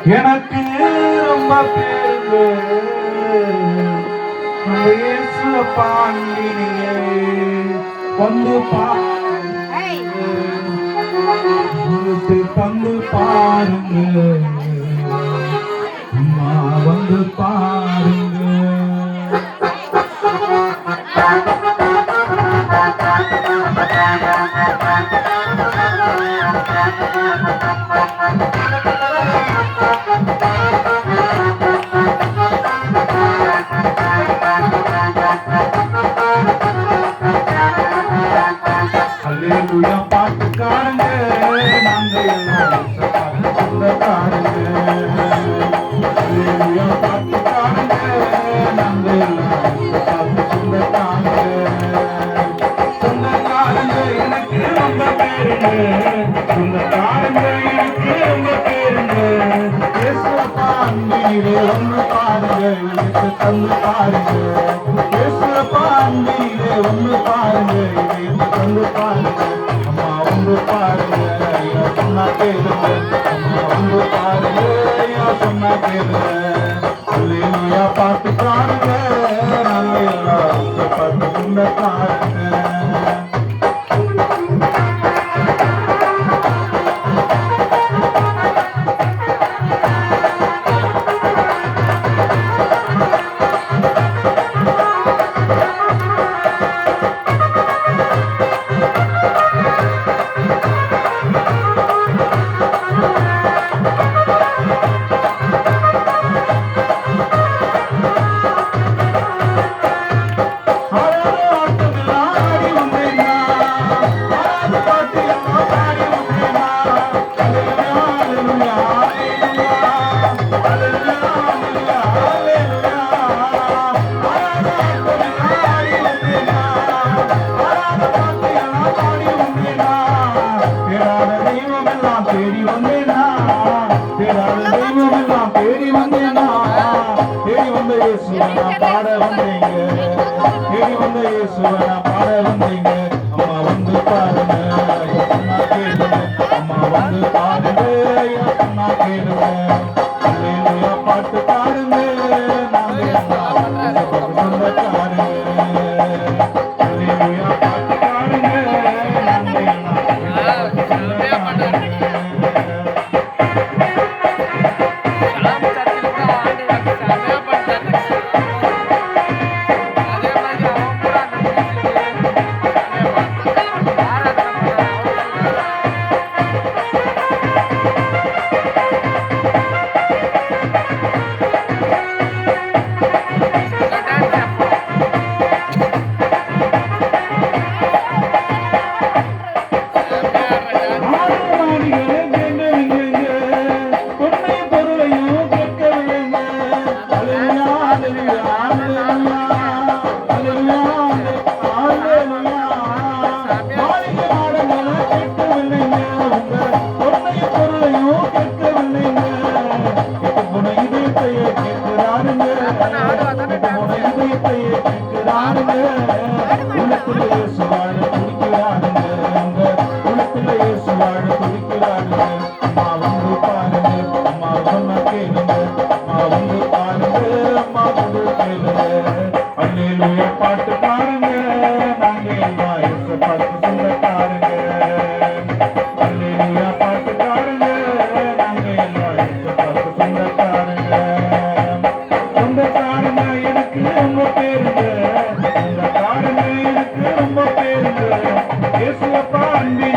எனக்கு ரொம்ப பேருங்க இயேசுப்பா அன்பினியே வந்து வந்து பாருங்க அம்மா வந்து பாருங்க. அல்லேலூயா பாட்டுக்காரங்க நாங்க எல்லாம் சொந்தக்காரங்க. அல்லேலூயா பாட்டுக்காரங்க நாங்க எல்லாம் சொந்தக்காரங்க. சொந்தக்காரங்க எனக்கு ரொம்ப பேருங்க, சொந்தக்காரங்க எனக்கு ரொம்ப பேருங்க. இயேசுப்பா அன்பினிலே ஒன்று பாருங்க, எனக்கு தந்து பாருங்க. இயேசுப்பா அன்பினிலே ஒன்று பாருங்க, எனக்கு தந்து பாருங்க. அம்மா வந்து பாருங்க, ஐயா சொன்னா கேளுங்க. அம்மா வந்து பாருங்க, ஐயா சொன்னா கேளுங்க. அல்லேலூயா பாட்டு பாருங்க நாங்க எல்லாம் பாட்டு சொந்தக்காரங்க. தேடி வந்தேனா தெய்வமெல்லாம் தேடி வந்தேனா தேடி வந்த இயேசுவை நான் பாட வந்தேங்க. தேடி வந்த இயேசுவை நான் பாட வந்தேங்க. அம்மா வந்து பாருங்க ஐயா சொன்னா கேளுங்க. அம்மா வந்து பாருங்க ஐயா சொன்னா கேளுங்க. அல்லேலூயா பாட்டு பாருங்க நாங்க எல்லாம் சொந்தக்காரங்க. அல்லேலூயா பாட்டு பாருங்க நாங்க எல்லாம் சொந்தக்காரங்க. பாட்டு பாருங்க நாங்க எல்லாம் பாட்டு சொந்தக்காரங்க. அல்லேலூயா பாட்டு பாருங்க நாங்க எல்லாம் பாட்டு சொந்தக்காரங்க. சொந்தக்காரங்க எனக்கு ரொம்ப பேருங்க, சொந்தக்காரங்க எனக்கு ரொம்ப பேருங்க. இயேசுப்பா அன்பி